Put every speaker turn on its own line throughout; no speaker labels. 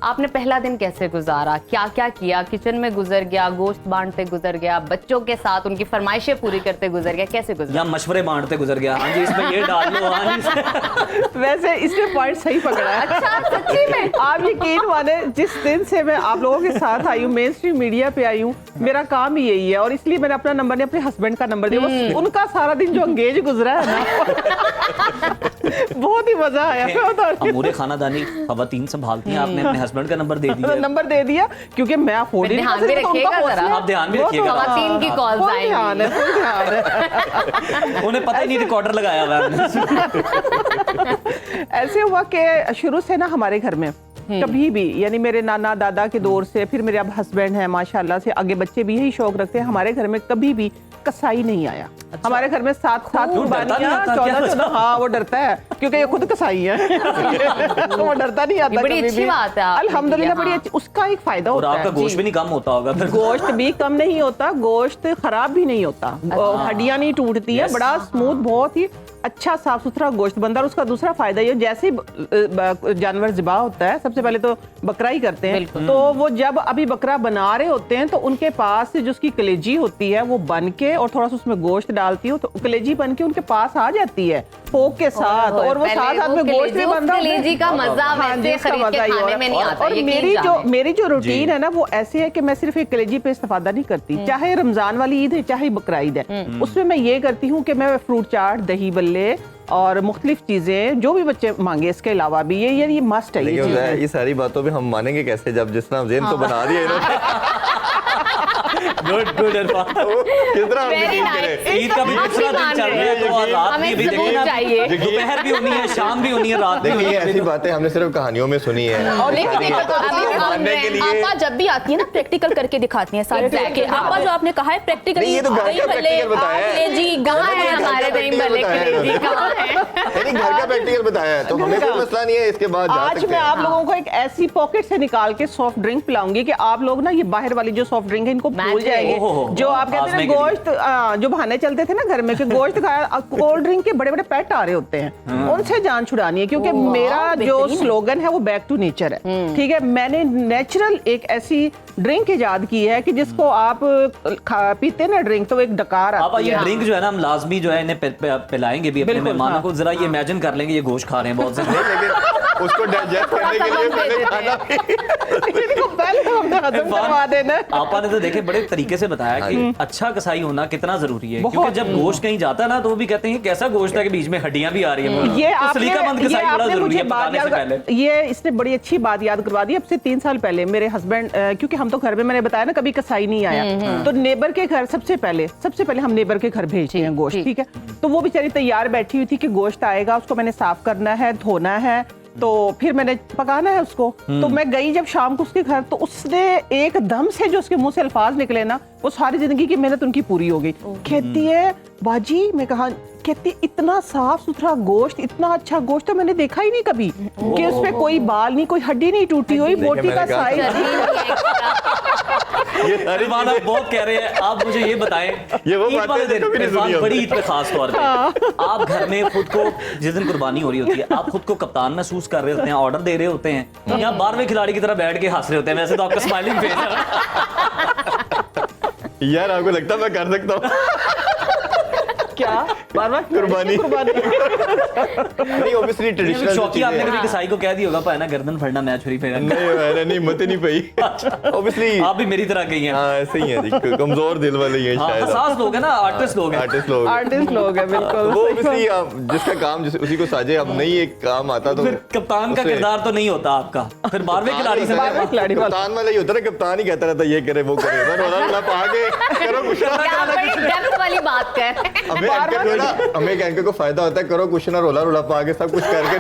आपने पहला दिन कैसे गुजारा, क्या क्या किया? किचन में गुजर गया, गोश्त बांटते गुजर गया, बच्चों के साथ उनकी फरमाइशें पूरी करते गुजर गया, कैसे गुजरा?
या मशवरे बांटते गुजर गया, हाँ जी इसमें ये डाल लो, हाँ जी।
वैसे इसने पॉइंट सही पकड़ा है।
अच्छा, सच्ची में?
आप यकीन माने, जिस दिन से मैं आप लोगों के साथ आई हूँ, मेन स्ट्रीम मीडिया पे आई हूँ, मेरा काम ही यही है और इसलिए मैंने अपना नंबर नहीं, अपने हस्बैंड का नंबर दिया। उनका सारा दिन जो अंगेज गुजरा है ना, बहुत ही मजा आया।
अमूरे खानादानी खवातीन संभालती हैं, आपने अपने हस्बैंड का नंबर दे दिया।
नंबर दे दिया क्योंकि मैं अफोर्ड नहीं
ध्यान भी रखिएगा जरा,
आप ध्यान भी रखिएगा,
खवातीन की कॉल्स
ध्यान है,
आएंगी।
ध्यान है।
उन्हें पता ही नहीं रिकॉर्डर लगाया हुआ है।
ऐसे हुआ कि शुरू से ना हमारे घर में कभी भी, यानी मेरे नाना दादा के दौर से, फिर मेरे अब हस्बैंड हैं माशाल्लाह से, आगे बच्चे भी यही शौक रखते हैं, हमारे घर में कभी भी कसाई नहीं आया। अच्छा। हमारे घर में 7-7 कुर्बानियां, 14-14। हाँ, वो डरता है क्योंकि ये खुद कसाई है। वो डरता नहीं आता।
बड़ी अच्छी बात है
अल्हम्दुलिल्लाह, बड़ी अच्छी, उसका एक फायदा होता है।
आपका गोश्त भी नहीं कम होता होगा।
गोश्त भी कम नहीं होता, गोश्त खराब भी नहीं होता, हड्डियां नहीं टूटती है, बड़ा स्मूथ, बहुत ही अच्छा साफ सुथरा गोश्त बनता है। उसका दूसरा फायदा ये, जैसे जानवर ज़िबा होता है, सबसे पहले तो बकरा ही करते हैं, तो वो जब अभी बकरा बना रहे होते हैं तो उनके पास से जो उसकी कलेजी होती है वो बन के, और थोड़ा सा उसमें गोश्त डालती हो तो कलेजी बन के उनके पास आ जाती है पोक के साथ, और वो साथ साथ में गोश्त भी बन रहा है।
कलेजी का मजा वैसे खरीद के खाने में नहीं आता।
और मेरी जो रूटीन है ना, वो ऐसे है कि मैं सिर्फ एक कलेजी पे इस्तेफादा नहीं करती, चाहे रमजान वाली ईद है चाहे बकरा ईद है, उसमें मैं ये करती हूँ कि मैं फ्रूट चाट, दही बल्ले और मुख्तलिफ चीजें जो भी बच्चे मांगे, इसके अलावा भी ये मस्ट है।
ये सारी बातों पे हम मानेंगे कैसे जब जिस तरह ज़ेन तो बना दिया इन्होंने।
गुड इरफान,
कितना हम
Very
यकीन
nice।
करें।
ईद का भी दूसरा दिन चल रहा है तो और रात
हमें
भी
सबूत
देखिए ना,
चाहिए।
दोपहर भी होनी है, शाम भी होनी है, रात भी
देखिए
होनी
ये
है।
ऐसी बातें हमने सिर्फ कहानियों में सुनी है।
लेकिन
जानने के लिए
आपा जब भी आती है ना प्रैक्टिकल करके दिखाती है सारे
Exactly।
आपा जो आपने कहा है प्रैक्टिकली,
नहीं, ये तो घर का practical बताया है।
जी
कहाँ है हमारे दही भल्ले, कलेजी कहाँ है?
नहीं, घर का प्रैक्टिकल बताया है तो हमें कोई मसला नहीं है, इसके बाद जा
आज
सकते
मैं
हैं।
आप लोगों को एक ऐसी पॉकेट से निकाल के सॉफ्ट ड्रिंक पिलाऊंगी कि आप लोग ना ये बाहर वाली जो सॉफ्ट ड्रिंक है इनको भूल जाएंगे। जो आप कहते हैं ना गोश्त, जो बहाने चलते थे ना घर में कि गोश्त खाया, कोल्ड ड्रिंक के बड़े बड़े पैट आ रहे होते हैं, उनसे जान छुड़ानी है। क्योंकि मेरा जो स्लोगन है वो बैक टू नेचर है, ठीक है। मैंने नेचुरल एक ऐसी ड्रिंक इजाद की है कि जिसको आप पीते ना ड्रिंक तो एक डकार
अब
आती
ये
है।
ड्रिंक जो है ना, हम लाजमी जो है इन्हें पिलाएंगे भी अपने मेहमानों को। जरा ये इमेजिन कर लेंगे ये गोश्त खा रहे हैं बहुत से,
लेकिन उसको डाइजेस्ट करने के लिए पहले खाना
इनको पहले हमने हजम करवा देना।
आपा ने तो देखे बड़े तरीके से बताया कि अच्छा कसाई होना कितना जरूरी है, क्योंकि जब गोश्त कहीं जाता है ना तो वो भी कहते हैं कैसा गोश्त है कि बीच में हड्डियां भी आ रही है।
ये
तो सलीकामंद कसाई बड़ा जरूरी है पकाने से पहले।
ये इसने बड़ी अच्छी बात याद करवा दी। अब से 3 साल पहले मेरे हस्बैंड, क्योंकि हम तो घर में, मैंने बताया ना कभी कसाई नहीं आया, तो नेबर के घर सबसे पहले हम नेबर के घर भेजते हैं गोश्त, ठीक है। तो वो बेचारी तैयार बैठी हुई थी कि गोश्त आएगा, उसको मैंने साफ करना है, धोना है, तो फिर मैंने पकाना है उसको। तो मैं गई जब शाम को उसके घर, तो उसने एकदम से जो उसके मुंह से अल्फाज निकले ना, वो सारी जिंदगी की मेहनत उनकी पूरी हो गई। कहती है बाजी, मैं कहा, कहती इतना साफ सुथरा गोश्त, इतना अच्छा गोश्त तो मैंने देखा ही नहीं कभी, कि उसपे कोई बाल नहीं, कोई हड्डी नहीं टूटी हुई, बोटी का साइज।
ये सारी
इरफान आप बहुत कह रहे हैं, आप मुझे ये बताएं,
ये वो
ईद
बातें
वाले
जो
दिन,
कभी नहीं
इरफान
सुनी
बड़ी ईद पे खास तौर पे आप घर में खुद को, जिस दिन कुर्बानी हो रही होती है, आप खुद को कप्तान महसूस कर रहे होते हैं, ऑर्डर दे रहे होते हैं, या 12वें खिलाड़ी की तरह बैठ के हंस रहे होते हैं? वैसे तो आपका स्माइलिंग फेस है।
यार आपको लगता है मैं कर सकता हूँ
क्या बार-बार
कुर्बानी?
कुर्बानी
नहीं, ऑब्वियसली ट्रेडिशनल
शौकी आपने कभी कसाई को कह दिया होगा पाए ना गर्दन फड़ना मैच छुरी पे।
नहीं, मैंने नहीं, हिम्मत ही नहीं पाई। ऑब्वियसली
आप भी मेरी तरह गई हैं।
हाँ, ऐसे ही है जी, कमजोर दिल वाले ही हैं
हाँ,
शायद।
हसास लोग हैं ना, आर्टिस्ट लोग हैं।
आर्टिस्ट लोग
हैं बिल्कुल।
वो ऑब्वियसली जिसका काम उसी को साजे, अब नहीं एक काम आता तो
फिर कप्तान का किरदार तो नहीं होता आपका, फिर 12वें खिलाड़ी से
12वें खिलाड़ी वाला।
कप्तान वाला ही होता है, कप्तान ही कहता रहता ये करे वो करे, मैं रोला रोला पा के करो कुछ
क्या बड़ी डेप्थ वाली बात कर।
हमें एंकर को ना, हमें एंकर को फायदा होता है, करो कुछ ना, रोला रोला पा के सब कुछ करके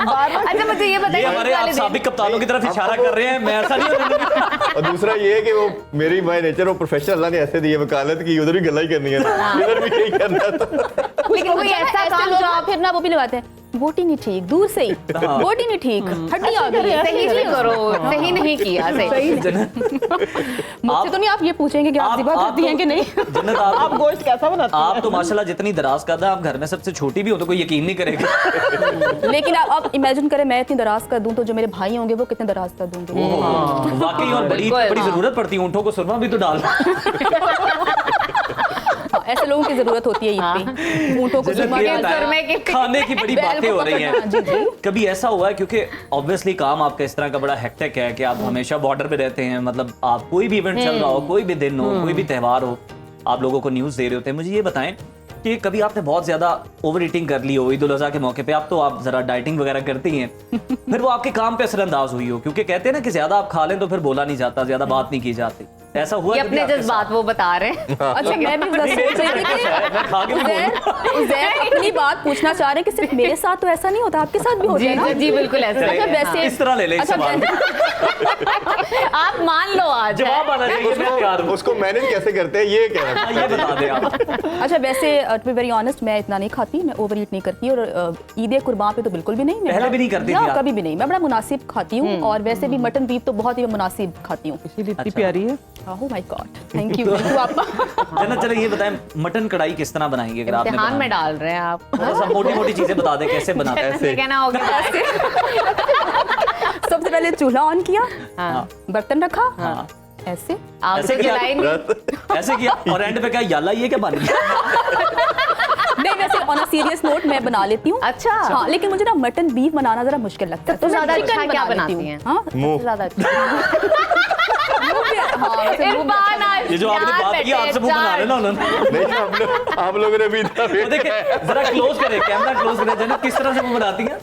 अच्छा मुझे ये
ये
बताइए,
हमारे आप साबिक कप्तानों की तरफ इशारा कर रहे हैं, मैं ऐसा नहीं होने।
और दूसरा ये है कि वो मेरी बाय नेचर वो प्रोफेशनल अल्लाह ने ऐसे दी है वकालत की, उधर भी गला ही करनी है, इधर भी यही करना है।
लेकिन कोई ऐसा काम जो आप
फिर ना वो भी लगाते हैं बोटी नहीं ठीक, दूर से ही बोटी नहीं ठीक, हड्डी आ गई है।
सही से करो, सही नहीं किया, सही
मुझसे तो नहीं आप ये पूछेंगे कि आप ज़िबा करती हैं कि नहीं।
जन्नत
आप गोश्त कैसा बनाते हैं?
आप तो माशाल्लाह जितनी दराज कद है, आप घर में सबसे छोटी भी हो तो कोई यकीन नहीं करेगा।
लेकिन आप इमेजिन करें मैं इतनी दराज कर दूं तो जो मेरे भाई होंगे वो कितने दराज कर दूंगे।
वाकई, और बड़ी
बिल्कुल,
बड़ी
हाँ।
जरूरत पड़ती है, ऊँटों को सुरमा भी तो डालना।
हाँ, ऐसे लोगों की जरूरत होती है ईद पे, ऊँटों को
जन्नत
सुरमा
ये
डाल
बताया,
सुरमे की
खाने की बड़ी
बैल
बातें
को
हो रही
पकड़ना, जी, जी।
हैं। कभी ऐसा हुआ है, क्योंकि ऑब्वियसली काम आपका इस तरह का बड़ा हेक्टिक है कि आप हमेशा बॉर्डर पे रहते हैं, मतलब आप कोई भी इवेंट चल रहा हो, कोई भी दिन हो, कोई भी त्योहार हो, आप लोगों को न्यूज़ दे रहे होते हैं। मुझे ये बताएं कि कभी आपने बहुत ज्यादा ओवर ईटिंग कर ली हो ईद उल अज़हा के मौके पे, आप तो आप जरा डाइटिंग वगैरह करती हैं, फिर वो आपके काम पे असरअंदाज हुई हो, क्योंकि कहते हैं ना कि ज्यादा आप खा लें तो फिर बोला नहीं जाता, ज्यादा बात नहीं की जाती। ऐसा हुआ
ये
कभी
अपने
आपके
जज्बात वो बता रहे हैं।
अच्छा, मैं भी बस सोच रही थी
मैं खा के भी
कि उज़ैर अपनी बात पूछना चाह रहे हैं कि सिर्फ मेरे साथ तो ऐसा नहीं होता, आपके साथ भी होता
जी
है ना?
जी जी, बिल्कुल ऐसा
अच्छा,
है।
वैसे
इस तरह ले लें इस
अच्छा,
सवाल को।
आप मान लो आज
जवाब आना चाहिए, मैं तैयार हूँ।
उसको मैनेज कैसे करते हैं ये कह रहा
हाँ, ये बता दें आप।
अच्छा, वैसे टू बी वेरी ऑनेस्ट मैं इतना नहीं खाती, मैं ओवर ईट नहीं करती, और ईद कुर्बान पे तो बिल्कुल भी नहीं। मैं
पहले भी नहीं करती थी आप?
कभी भी नहीं, मैं बड़ा मुनासिब खाती हूँ, और वैसे भी मटन बीफ तो बहुत ही मुनासिब खाती हूँ।
इसीलिए इतनी प्यारी है।
Oh my God, thank you आपका।
जन्नत, चलो ये बताएं, मटन कढ़ाई किस तरह बनाएंगे? अगर आपने
इम्तिहान में
बनाना
डाल रहे हैं आप।
है। सब मोटी मोटी चीजें बता दें कैसे बनाते हैं।
ऐसे कहना होगा।
सबसे पहले चूल्हा ऑन किया,
हाँ,
बर्तन रखा,
हाँ।
ऐसे
आप
ऐसे
तो
किया?
जलाई नहीं।
ऐसे किया और एंड पे क्या याला ये क्या बन गया?
नहीं, वैसे ऑन अ सीरियस नोट मैं बना लेती हूँ।
अच्छा।
हाँ, लेकिन मुझे ना मटन बीफ बनाना जरा मुश्किल लगता है,
तो
मैं
ज्यादा
चिकन
अच्छा क्या
बना लेती
बनाती
हूँ।
हैं?
हाँ,
मुंह
ज्यादा अच्छा।
हाँ, वैसे मुंह में अच्छा
इरफान आज
ये जो आपने
यार
बात की आपसे मुंह बना रहे ना उन्होंने।
नहीं आप लोगों ने भी इतना
वो देखिए जरा क्लोज करें, कैमरा क्लोज करें। जन्नत किस तरह से मुंह बनाती हैं?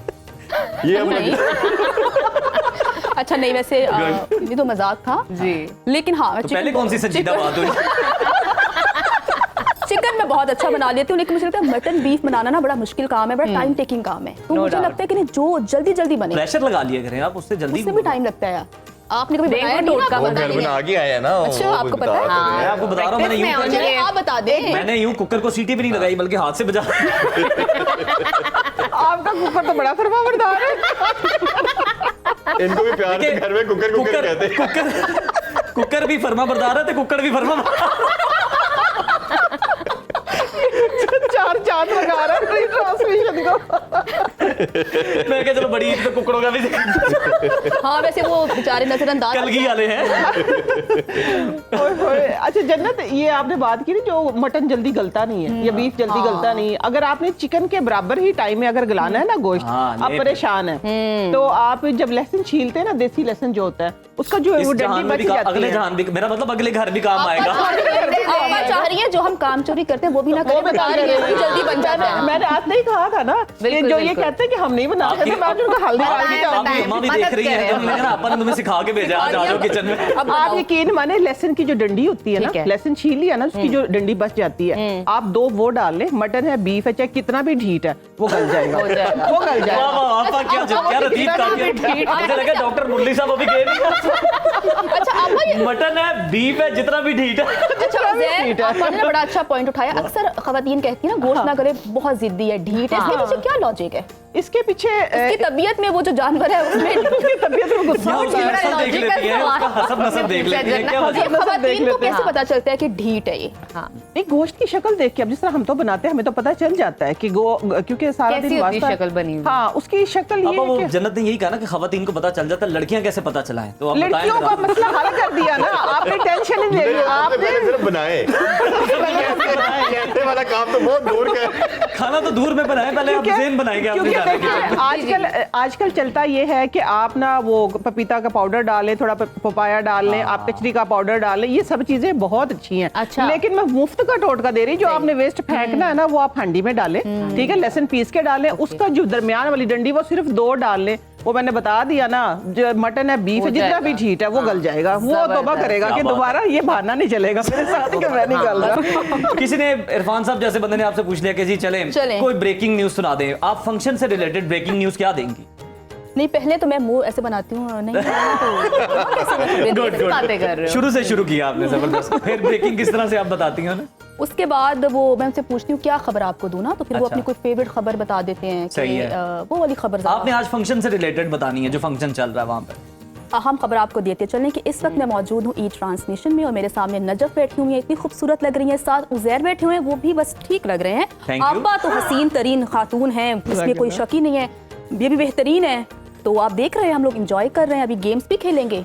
ये हम
नहीं। अच्छा, नहीं वैसे ये तो मजाक था
जी।
लेकिन हाँ,
तो पहले कौन सी संजीदा बात हुई?
चिकन मैं बहुत अच्छा बना लेती हूँ, लेकिन मुझे लगता है मटन बीफ बनाना ना बड़ा मुश्किल काम है, बड़ा टाइम टेकिंग काम है। तो
No
मुझे
doubt.
लगता है कि नहीं, जो जल्दी जल्दी बने
प्रेशर लगा लिया करें आप, उससे जल्दी।
उससे भी टाइम लगता है। आपने कभी
देखो,
बनाया नहीं?
टोटका
आपको
वो
पता
घर
नहीं
में
है।
आगे आया है ना
अच्छा,
वो
आपको पता है?
बता तो रहे
मैं
हैं।
आपको बता रहा हूँ, मैंने यूं
Practice में
चलिए आप बता दें।
मैंने यूं कुकर को सीटी भी नहीं लगाई, बल्कि हाथ से बजा।
आपका कुकर तो बड़ा फरमाबरदार है।
इनको भी प्यार से घर में कुकर कुकर कहते हैं।
कुकर भी फर्मा बरदार है, तो कुकर भी फर्मा।
चार चांद लगा रहा है ट्रांसमिशन को।
मैं क्या चलो बड़ी ईद पे कुकड़ों का भी
हाँ, वैसे वो बेचारे नजरअंदाज
कलगी वाले हैं।
ओए होए। अच्छा जन्नत, ये आपने बात की ना जो मटन जल्दी गलता नहीं है या बीफ जल्दी गलता नहीं है, अगर आपने चिकन के बराबर ही टाइम में अगर गलाना है ना गोश्त,
हाँ,
आप
ले
परेशान है तो आप जब लहसुन छीलते हैं ना, देसी लहसुन जो होता है उसका जो है
इस
वो
जहान
डंडी
में
बच
भी
जाती
अगले
है।
जहान भी, मेरा मतलब अगले घर भी काम आएगा।
आप चाह रही है जो हम काम चोरी करते हैं वो भी ना करें, बता रही है वही जल्दी बन जाता है।
मैंने आज नहीं कहा था ना कि
बिल्कुल,
जो ये
बिल्कुल।
कहते हैं कि हम नहीं बनाते
आपकी-
तो मैं आज उनका हल्दी डाल के
बताएं,
जाऊंगी।
आपकी अम्मा भी
मदद
देख रही है,
करें।
तो मैंने कहा अपन ने तुम्हें सिखा के भेजा, आ जाओ किचन में।
अब
आप
बताओ।
यकीन माने लहसुन की जो डंडी होती है
ठीक
ना,
है।
लहसुन छील लिया ना, उसकी जो डंडी बच जाती है, आप दो वो डाल ले, मटन है बीफ है चाहे कितना भी ढीठ है वो गल जाएगा,
हो जाएगा।
वो गल
वाह
जाएगा।
वाह, आपका क्या लतीफ काफी। मुझे लगा डॉक्टर मुरली साहब अभी कह रही है
अच्छा, आपका ये
मटन है बीफ है जितना भी ढीठ है।
अच्छा उज़ैर, आपने ना बड़ा अच्छा पॉइंट उठाया। अक्सर खवातीन कहती है ना गोश्त ना गले, बहुत जिद्दी है, ढीठ है, इसके पीछे क्या लॉजिक है?
इसके पीछे
इसकी तबीयत में वो जो जानवर है उसमें
उसकी तबीयत में गुस्सा
या
होता
उसकी
है।
नस्ल देख
logical
लेती है,
सवाल।
उसका हसब नसब देख लेती है, क्या वजह?
देख
खवातीन को
लेते हैं।
कैसे पता चलता है कि ढीठ है ये?
हाँ,
नहीं, गोश्त की शक्ल देख के, अब जिस तरह हम तो बनाते हैं हमें तो पता चल जाता है कि क्योंकि सारा
कैसी
दिन
होती है
वास्ता
शक्ल बनी हुई?
हाँ, उसकी शक्ल ये
अब वो
है कि
जन्नत ने यही कहा ना कि खवातीन को पता चल जाता है, लड़कियां कैसे पता चलाएं? तो आप बताएं
लड़कियों का
जरा।
मसला हल कर दिया ना आपने, टेंशन नहीं लेनी
सबसे
आपने।
पहले सिर्फ बनाए कहते वाला काम तो बहुत दूर का है।
खाना तो दूर में बनाए, पहले आप ज़ेन बनाएंगे आपने
क्योंकि
जाने के
देखिए, आजकल चलता ये है कि आप ना वो पपीता का पाउडर डाल लें, थोड़ा पपाया डाल लें, आप कचरी का पाउडर डाल लें, ये सब चीजें बहुत अच्छी हैं।
अच्छा।
लेकिन मैं मुफ्त का टोटका दे रही, जो आपने वेस्ट फेंकना है ना वो आप हांडी में डालें, ठीक है, लहसुन पीस के डालें, उसका जो दरमियान वाली डंडी वो सिर्फ 2 डाल लें। वो मैंने बता दिया ना, जो मटन है बीफ है जितना भी ढीठ है वो गल जाएगा, वो तौबा करेगा कि
क्या बात
दोबारा ये बहाना नहीं चलेगा मेरे साथ कि मैं नहीं गल रहा।
किसी ने इरफान साहब जैसे बंदे ने आपसे पूछ लिया कि जी चलें कोई ब्रेकिंग न्यूज सुना दें, आप फंक्शन से रिलेटेड ब्रेकिंग न्यूज क्या देंगी?
नहीं, पहले तो मैं मुंह ऐसे बनाती हूँ, नहीं तो
गुड
बातें कर रहे हो।
शुरू से शुरू किया आपने जबरदस्त। फिर ब्रेकिंग किस तरह से आप बताती हैं ना?
उसके बाद वो मैं उनसे पूछती हूँ क्या खबर आपको दूं ना, तो फिर वो
अच्छा।
अपनी कोई फेवरेट खबर बता देते हैं
सही
कि
है।
वो वाली खबर ज़्यादा-
आपने आज फंक्शन से रिलेटेड बतानी है, जो फंक्शन चल रहा है वहाँ पे।
अहम खबर आपको देते चलने कि इस वक्त मैं मौजूद हूँ ई ट्रांसमिशन में और मेरे सामने नजफ बैठी हुई है, इतनी खूबसूरत लग रही है, साथ उजैर बैठे हुए हैं, वो भी बस ठीक लग रहे हैं।
Thank you.
आपा तो हसीन तरीन खातून है, इसमें कोई शक ही नहीं है, ये भी बेहतरीन है। तो आप देख रहे हैं हम लोग इंजॉय कर रहे हैं, अभी गेम्स भी खेलेंगे,